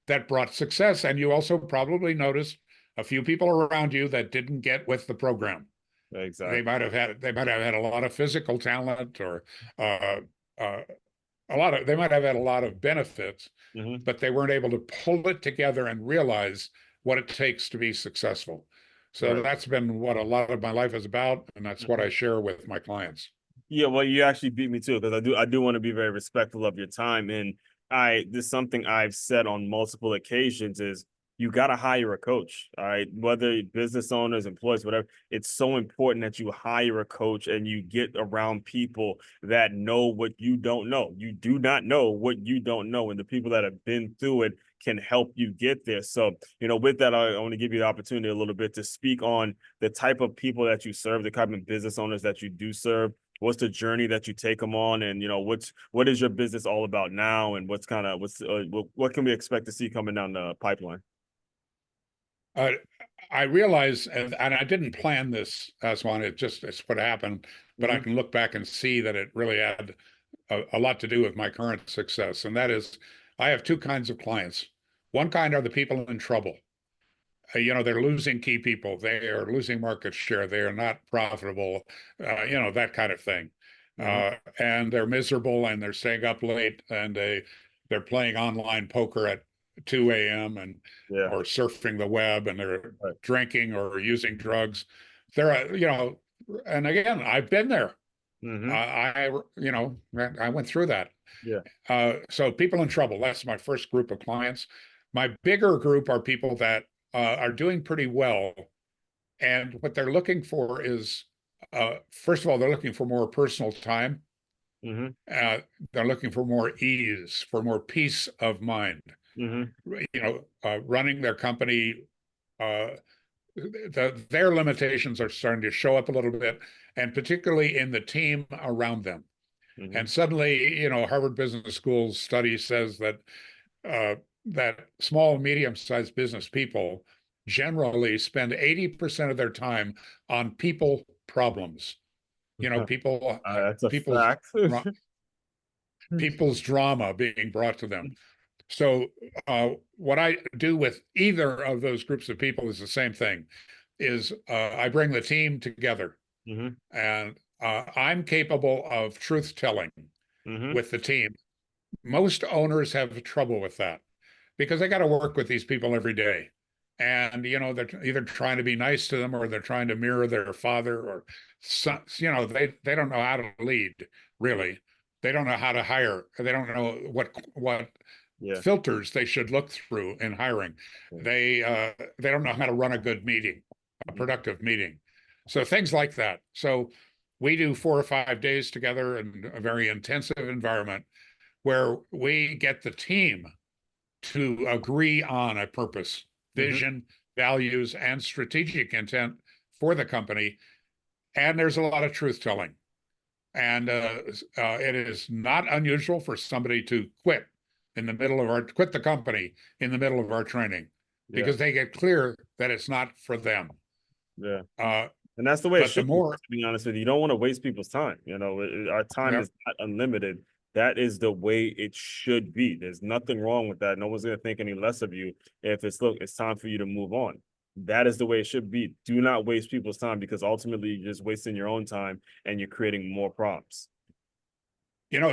that brought success. And you also probably noticed a few people around you that didn't get with the program. Exactly. They might have had a lot of physical talent, or uh, uh, they might have had a lot of benefits, Mm-hmm. but they weren't able to pull it together and realize what it takes to be successful. So Right. that's been what a lot of my life is about, and that's what Mm-hmm. I share with my clients. Yeah, well, you actually beat me too, because I do want to be very respectful of your time. And this is something I've said on multiple occasions is you gotta hire a coach. All right. Whether business owners, employees, whatever, it's so important that you hire a coach and you get around people that know what you don't know. You do not know what you don't know. And the people that have been through it can help you get there. So, with that, I want to give you the opportunity a little bit to speak on the type of people that you serve, the type of business owners that you do serve. What's the journey that you take them on, and what is your business all about now, and what can we expect to see coming down the pipeline? Uh, I realize, and I didn't plan this as one, it's what happened, but I Mm-hmm. can look back and see that it really had a lot to do with my current success. And that is, I have two kinds of clients. One kind are the people in trouble. They're losing key people. They are losing market share. They are not profitable, that kind of thing. Mm-hmm. And they're miserable, and they're staying up late, and they're playing online poker at 2 a.m. and Yeah. or surfing the web, and they're Right. drinking or using drugs. And again, I've been there. Mm-hmm. I went through that. Yeah. So people in trouble, that's my first group of clients. My bigger group are people that are doing pretty well. And what they're looking for is, first of all, they're looking for more personal time. Mm-hmm. Uh, they're looking for more ease, for more peace of mind. Mm-hmm. Running their company, uh, their limitations are starting to show up a little bit, and particularly in the team around them. Mm-hmm. And suddenly, Harvard Business School study says uh, that small and medium-sized business people generally spend 80% of their time on people problems. People, That's a people's fact. people's drama being brought to them. So, what I do with either of those groups of people is the same thing: is I bring the team together, Mm-hmm. and I'm capable of truth telling Mm-hmm. with the team. Most owners have trouble with that because they got to work with these people every day. And, they're either trying to be nice to them, or they're trying to mirror their father, or son, they don't know how to lead, really. They don't know how to hire. They don't know what Yeah. filters they should look through in hiring. Yeah. They don't know how to run a good meeting, a Mhm. productive meeting. So things like that. So we do 4 or 5 days together in a very intensive environment where we get the team to agree on a purpose, Mhm. vision, values, and strategic intent for the company. And there's a lot of truth telling. And it is not unusual for somebody to quit the company in the middle of our training Yeah. because they get clear that it's not for them. Yeah. Uh, And that's the way it but the should be, more, to be honest with you. You don't want to waste people's time. Our time yeah, is not unlimited. That is the way it should be. There's nothing wrong with that. No one's going to think any less of you if it's time for you to move on. That is the way it should be. Do not waste people's time, because ultimately you're just wasting your own time and you're creating more problems.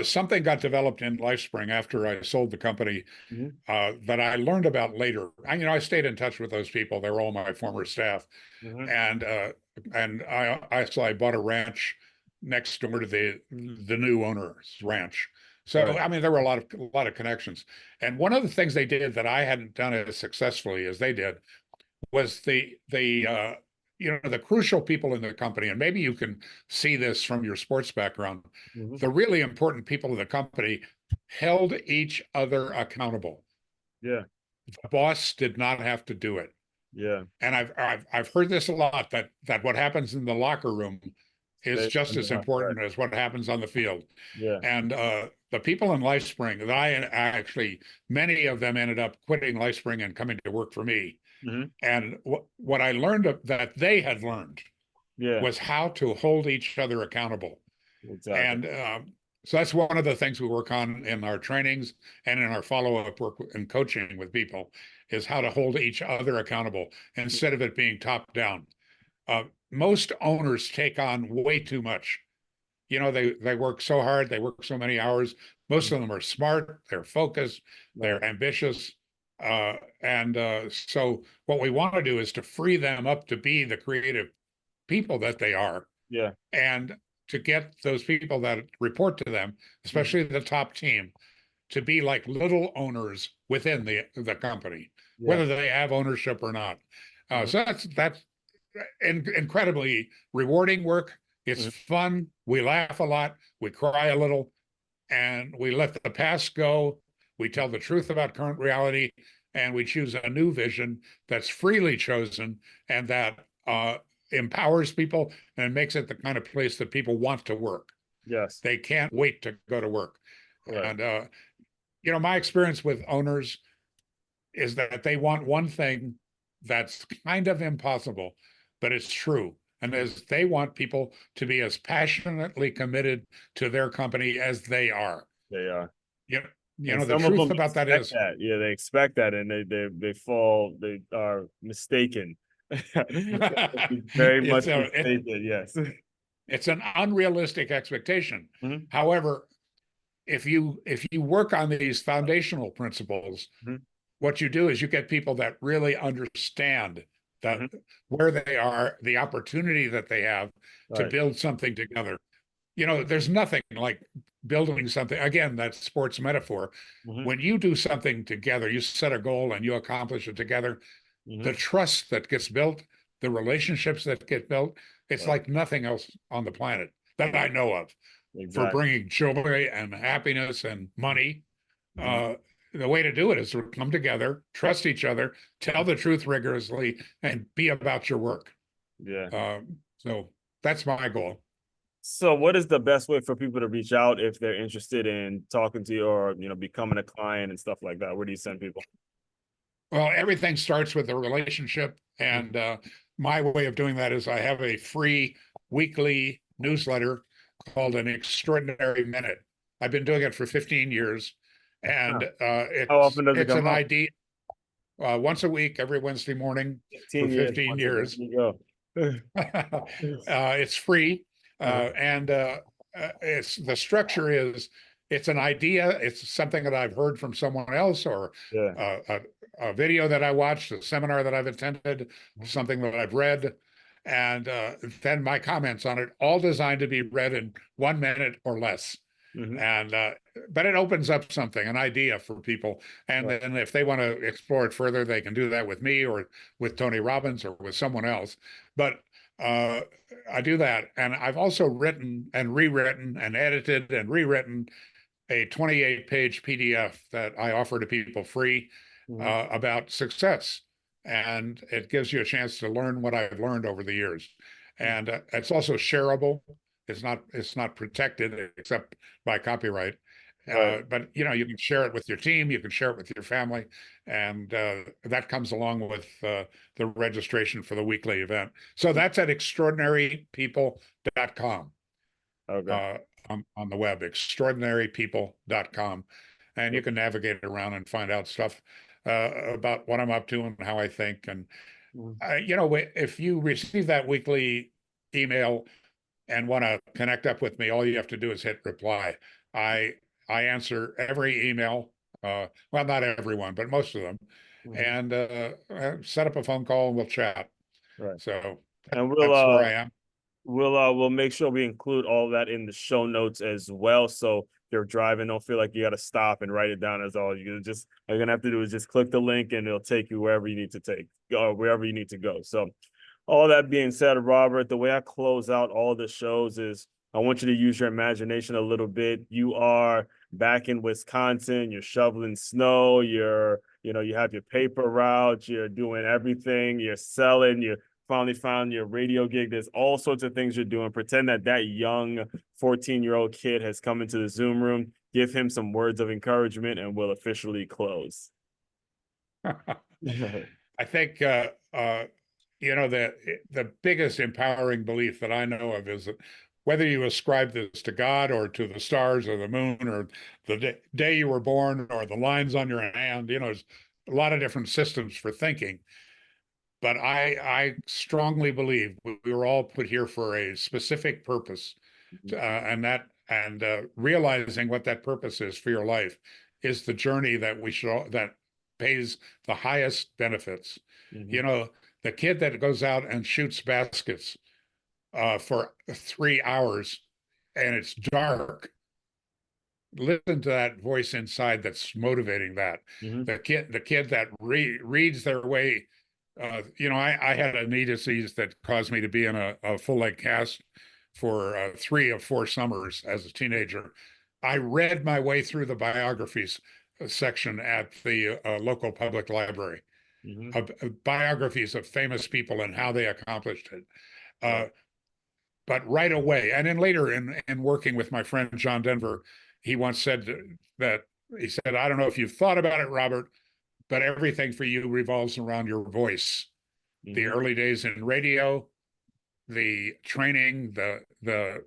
something got developed in LifeSpring after I sold the company Mhm. that I learned about later. I stayed in touch with those people. They were all my former staff, Mhm. and I bought a ranch next door to the new owner's ranch. So Right. I mean, there were a lot of connections. And one of the things they did that I hadn't done as successfully as they did was the crucial people in the company, and maybe you can see this from your sports background. Mhm. The really important people in the company held each other accountable. Yeah. The boss did not have to do it. Yeah. And I've heard this a lot, that what happens in the locker room is Stay just on the as line. Right. important as what happens on the field. Yeah. And the people in LifeSpring that I actually, many of them ended up quitting LifeSpring and coming to work for me. Mhm. And what I learned that they had learned Yeah. was how to hold each other accountable. Exactly. And so that's one of the things we work on in our trainings and in our follow-up work and coaching with people, is how to hold each other accountable instead of it being top down. Most owners take on way too much. They work so hard, they work so many hours. Most of them are smart, they're focused, Right. they're ambitious. So what we want to do is to free them up to be the creative people that they are, Yeah. and to get those people that report to them, Mhm. especially the top team, to be like little owners within the company, Yeah. whether they have ownership or not. Mhm. So that's incredibly rewarding work. It's Mhm. fun. We laugh a lot. We cry a little, and we let the past go. We tell the truth about current reality, and we choose a new vision that's freely chosen and that empowers people and makes it the kind of place that people want to work. Yes. They can't wait to go to work. Right. And my experience with owners is that they want one thing that's kind of impossible, but it's true. And Mhm. as they want people to be as passionately committed to their company as they are. They are. You know, And the some of truth them about that expect is, that. Yeah, they expect that, and they are mistaken. Very it's much a it, mistaken. Yes. it's an unrealistic expectation. Mhm. However, if you work on these foundational principles, Mhm. what you do is you get people that really understand that Mhm. where they are, the opportunity that they have to Right. build something together. There's nothing like building something. Again, that sports metaphor. Mhm. When you do something together, you set a goal and you accomplish it together, the Mhm. trust that gets built, the relationships that get built, it's Right. like nothing else on the planet that I know of for Exactly. bringing joy and happiness and money. Mhm. Uh, the way to do it is to come together, trust each other, tell the truth rigorously, and be about your work. Yeah. So that's my goal. So, what is the best way for people to reach out if they're interested in talking to you, or becoming a client and stuff like that? Where do you send people? Well, everything starts with a relationship. Mhm. And my way of doing that is I have a free weekly newsletter called An Extraordinary Minute. I've been doing it for 15 years. And Huh. How it's often does it it's come an out? idea once a week, every Wednesday morning for 15 years. 15 Once again, years. you go. It's free, Uh-huh. and it's the structure is it's an idea. It's something that I've heard from someone else, or Yeah. a video that I watched, a seminar that I've attended, something that I've read, and then my comments on it, all designed to be read in 1 minute or less. Mm-hmm. And but it opens up something, an idea for people. And Right. then if they want to explore it further, they can do that with me or with Tony Robbins or with someone else. But uh, I do that. And I've also written and rewritten and edited and rewritten a 28-page PDF that I offer to people free Mm-hmm. about success. And it gives you a chance to learn what I've learned over the years. And it's also shareable. It's not protected except by copyright. Right. But you can share it with your team, you can share it with your family, and that comes along with the registration for the weekly event. So that's at extraordinarypeople.com Okay. uh, on the web, extraordinarypeople.com. And you Yep. can navigate around and find out stuff about what I'm up to and how I think. And, Mhm. if you receive that weekly email and want to connect up with me, all you have to do is hit reply. I I answer every email, well, not everyone, but most of them, Mhm. and set up a phone call and we'll chat. Right. So And that's where I am. we'll make sure we include all that in the show notes as well. So if you're driving, don't feel like you got to stop and write it down. As all you're gonna have to do is just click the link and it'll take you wherever you need to take or wherever you need to go. So all that being said, Robert, the way I close out all the shows is I want you to use your imagination a little bit. You are back in Wisconsin, you're shoveling snow, you have your paper route, you're doing everything, you're selling, you finally found your radio gig. There's all sorts of things you're doing. Pretend that young 14-year-old kid has come into the Zoom room. Give him some words of encouragement and we'll officially close. I think the biggest empowering belief that I know of is that whether you ascribe this to God or to the stars or the moon or the day you were born or the lines on your hand, there's a lot of different systems for thinking. But I strongly believe we were all put here for a specific purpose, and realizing what that purpose is for your life is the journey that pays the highest benefits. Mm-hmm. You know, the kid that goes out and shoots baskets for 3 hours and it's dark. Listen to that voice inside that's motivating that. Mm-hmm. The kid that reads their way. I had a knee disease that caused me to be in a full leg cast for 3 of 4 summers as a teenager. I read my way through the biographies section at the local public library, Mm-hmm. biographies of famous people and how they accomplished it. Uh, Right. but right away, and then later in working with my friend John Denver, he once said that he said, "I don't know if you've thought about it, Robert, but everything for you revolves around your voice. The Mm-hmm. early days in radio, the training, the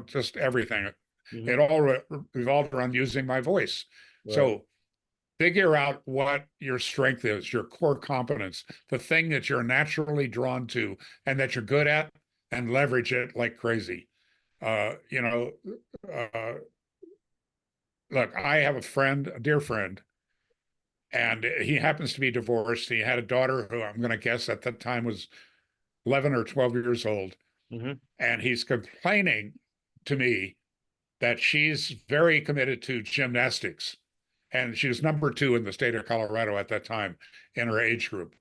just everything. Mm-hmm. It all revolved around using my voice. Right. So figure out what your strength is, your core competence, the thing that you're naturally drawn to and that you're good at, and leverage it like crazy. Uh, you know, uh, Look, I have a friend, a dear friend, and he happens to be divorced. He had a daughter who I'm going to guess at that time was 11 or 12 years old. Mm-hmm. And he's complaining to me that she's very committed to gymnastics. And she was number 2 in the state of Colorado at that time in her age group.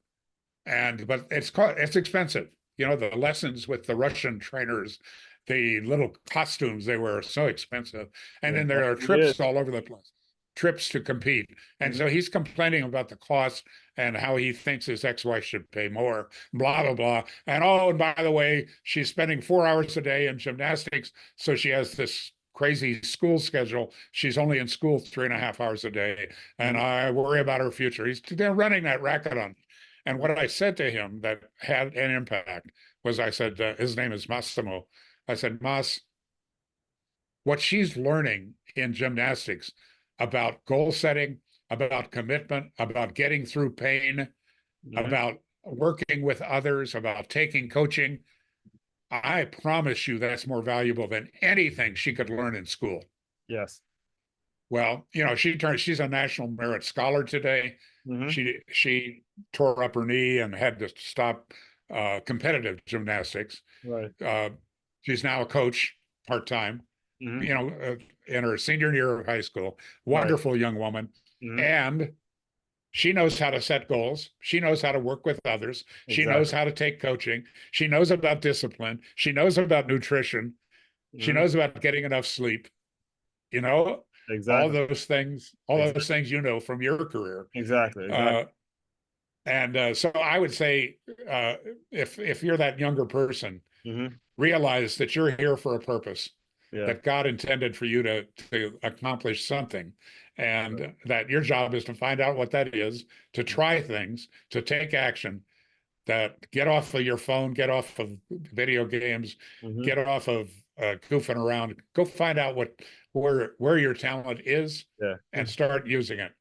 But it's expensive. The lessons with the Russian trainers, the little costumes they wear are so expensive. And Yeah, then there are it is. trips all over the place, trips to compete. And Mm-hmm. so he's complaining about the cost and how he thinks his ex-wife should pay more, blah, blah, blah. And by the way, she's spending 4 hours a day in gymnastics. So she has this crazy school schedule. She's only in school 3.5 hours a day. And Mm-hmm. I worry about her future. They're running that racket on. And what I said to him that had an impact was I said, his name is Massimo. I said, Mas, what she's learning in gymnastics about goal setting, about commitment, about getting through pain, Mm-hmm. about working with others, about taking coaching, I promise you that's more valuable than anything she could learn in school. Yes. Well, she's a National Merit Scholar today. Mm-hmm. She tore up her knee and had to stop competitive gymnastics. Right. Uh, she's now a coach part time, you know, in her senior year of high school. Right. Wonderful young woman. And she knows how to set goals. She knows how to work with others. She knows Exactly. how to take coaching. She knows about discipline. She knows about nutrition. She knows about getting enough sleep. You know, Exactly. all those Exactly. things you know from your career. Exactly. Uh, Exactly. and so I would say, if you're that younger person, realize that you're here for a purpose, Yeah. that God intended for you to accomplish something, and that your job is to find out what that is, to try things, to take action, that get off of your phone, get off of video games, get off of goofing around, go find out where your talent is Yeah. and start using it.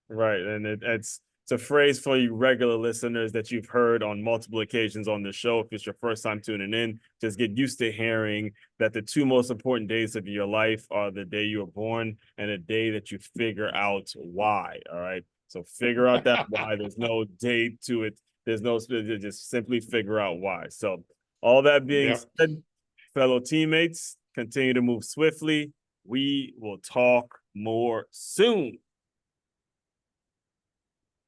Right. And it's a phrase for you regular listeners that you've heard on multiple occasions on the show. If it's your first time tuning in, just get used to hearing that the two most important days of your life are the day you were born and the day that you figure out why. All right. So figure out that why. There's no date to it. There's no, just simply figure out why. So all that being Yep. said, fellow teammates, continue to move swiftly. We will talk more soon.